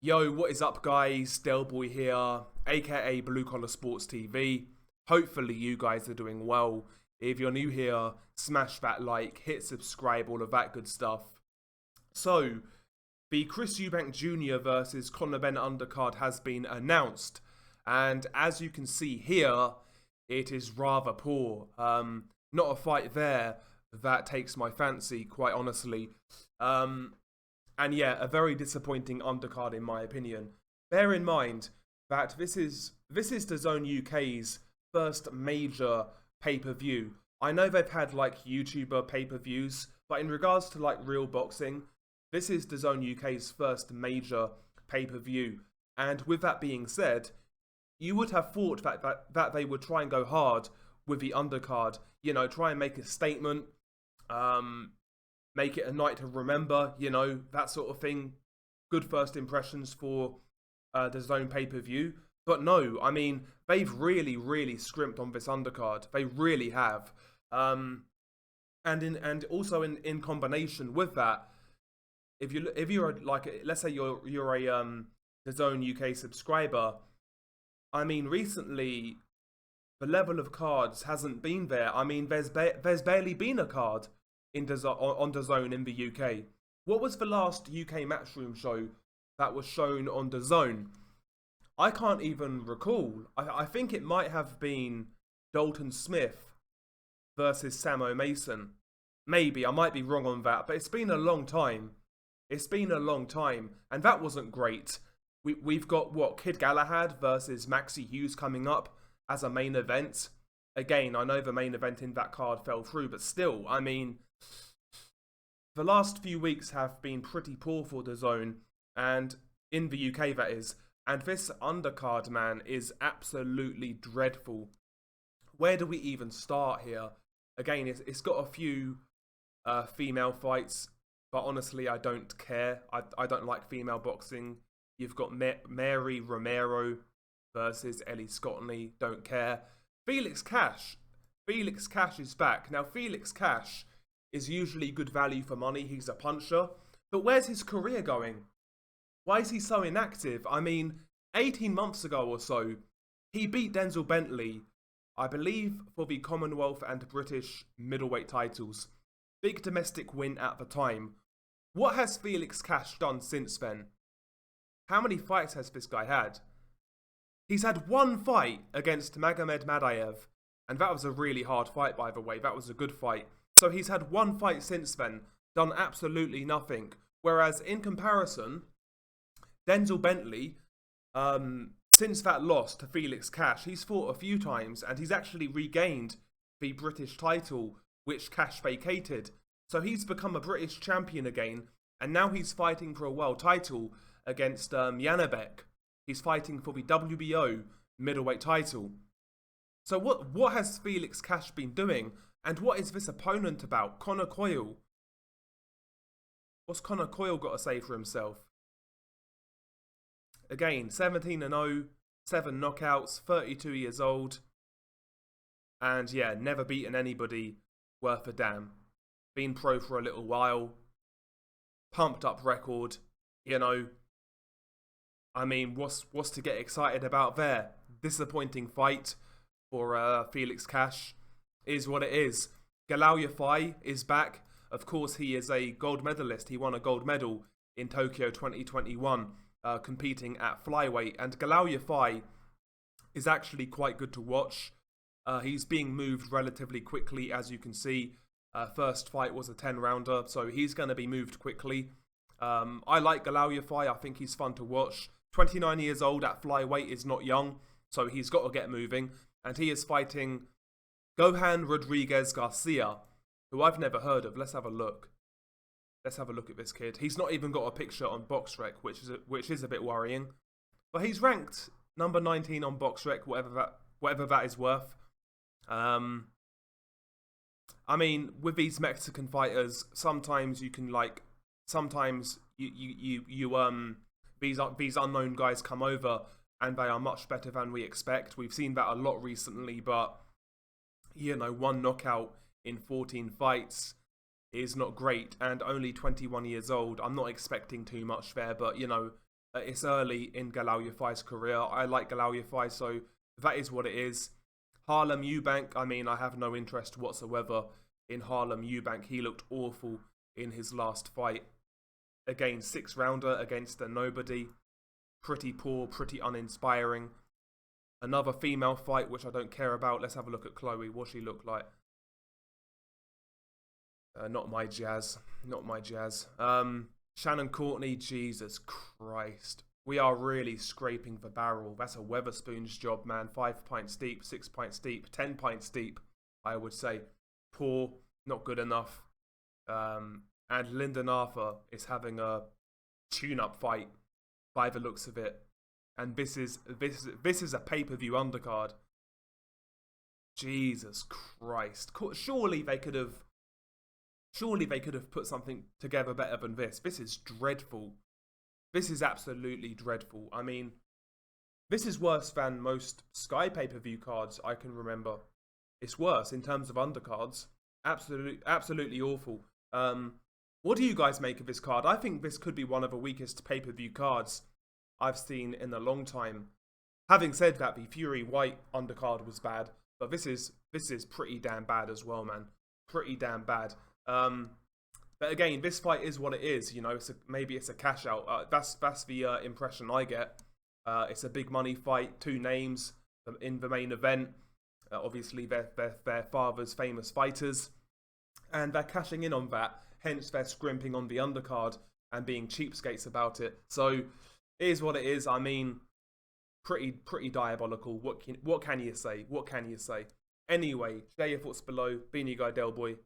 Yo, what is up, guys? Delboy here, aka Blue Collar Sports TV. Hopefully, you guys are doing well. If you're new here, smash that like, hit subscribe, all of that good stuff. So, the Chris Eubank Jr. versus Conor Benn undercard has been announced, and as you can see here, it is rather poor. Not a fight there that takes my fancy, quite honestly. And yeah, a very disappointing undercard in my opinion. Bear in mind that this is DAZN UK's first major pay-per-view. I know they've had like YouTuber pay-per-views, but in regards to like real boxing, this is DAZN UK's first major pay-per-view. And with that being said, you would have thought that they would try and go hard with the undercard. You know, try and make a statement. Make it a night to remember, you know, that sort of thing. Good first impressions for the DAZN pay-per-view. But no, I mean, they've really scrimped on this undercard. They really have. And also in combination with that, if you're like, let's say you're a DAZN UK subscriber, I mean, recently the level of cards hasn't been there. I mean, there's barely been a card on DAZN in the UK. What was the last UK Matchroom show that was shown on DAZN? I can't even recall. I think it might have been Dalton Smith versus Samo Mason. Maybe, I might be wrong on that, but it's been a long time. It's been a long time, and that wasn't great. We've got, what, Kid Galahad versus Maxi Hughes coming up as a main event. Again, I know the main event in that card fell through, but still, I mean, the last few weeks have been pretty poor for DAZN, and in the UK that is, and this undercard, man, is absolutely dreadful. Where do we even start here? Again, it's got a few female fights, but honestly, I don't care. I don't like female boxing. You've got Mary Romero versus Ellie Scottney, don't care. Felix Cash is back. Now, Felix Cash is usually good value for money. He's a puncher. But where's his career going? Why is he so inactive? I mean, 18 months ago or so, he beat Denzel Bentley, I believe, for the Commonwealth and British middleweight titles. Big domestic win at the time. What has Felix Cash done since then? How many fights has this guy had? He's had one fight against Magomed Madaev, and that was a really hard fight, by the way. That was a good fight. So he's had one fight since then, done absolutely nothing. Whereas in comparison, Denzel Bentley, since that loss to Felix Cash, he's fought a few times and he's actually regained the British title, which Cash vacated. So he's become a British champion again, and now he's fighting for a world title against Janabek. He's fighting for the WBO middleweight title. So what has Felix Cash been doing? And what is this opponent about? Conor Coyle. What's Conor Coyle got to say for himself? Again, 17-0, 7 knockouts, 32 years old. And yeah, never beaten anybody worth a damn. Been pro for a little while. Pumped up record, you know. I mean, what's to get excited about there? Disappointing fight for Felix Cash. Is what it is. Galal Yafai is back. Of course, he is a gold medalist. He won a gold medal in Tokyo 2021, competing at flyweight. And Galal Yafai is actually quite good to watch. He's being moved relatively quickly, as you can see. First fight was a 10-rounder, so he's going to be moved quickly. I like Galal Yafai. I think he's fun to watch. 29 years old at flyweight is not young, so he's got to get moving. And he is fighting Gohan Rodriguez Garcia, who I've never heard of. Let's have a look. Let's have a look at this kid. He's not even got a picture on BoxRec, which is a bit worrying. But he's ranked number 19 on BoxRec, whatever that is worth. I mean, with these Mexican fighters, sometimes you can sometimes these unknown guys come over and they are much better than we expect. We've seen that a lot recently, but you know, one knockout in 14 fights is not great, and only 21 years old. I'm not expecting too much there, but you know, It's early in Galal Yafai's career. I like Galal Yafai, so that is what it is. Harlem Eubank, I mean, I have no interest whatsoever in Harlem Eubank. He looked awful in his last fight. Again, 6-rounder against a nobody. Pretty poor, pretty uninspiring. Another female fight, which I don't care about. Let's have a look at Chloe. What she look like? Not my jazz. Not my jazz. Shannon Courtney, Jesus Christ. We are really scraping the barrel. That's a Weatherspoon's job, man. 5 pints deep, 6 pints deep, 10 pints deep, I would say. Poor, not good enough. And Lyndon Arthur is having a tune-up fight by the looks of it. And this is a pay-per-view undercard. Jesus Christ. Surely they could have put something together better than this. This is dreadful. This is absolutely dreadful. I mean, this is worse than most Sky pay-per-view cards I can remember. It's worse in terms of undercards. Absolutely awful. What do you guys make of this card? I think this could be one of the weakest pay-per-view cards I've seen in a long time. Having said that, the Fury White undercard was bad, but this is pretty damn bad as well, man. Pretty damn bad. But again, this fight is what it is. You know, maybe it's a cash out. That's the impression I get. It's a big money fight. 2 names in the main event. Obviously, they're father's famous fighters, and they're cashing in on that. Hence, they're scrimping on the undercard and being cheapskates about it. So, it is what it is. I mean, pretty diabolical. What can you say? What can you say? Anyway, share your thoughts below. Beanie Guy Del Boy.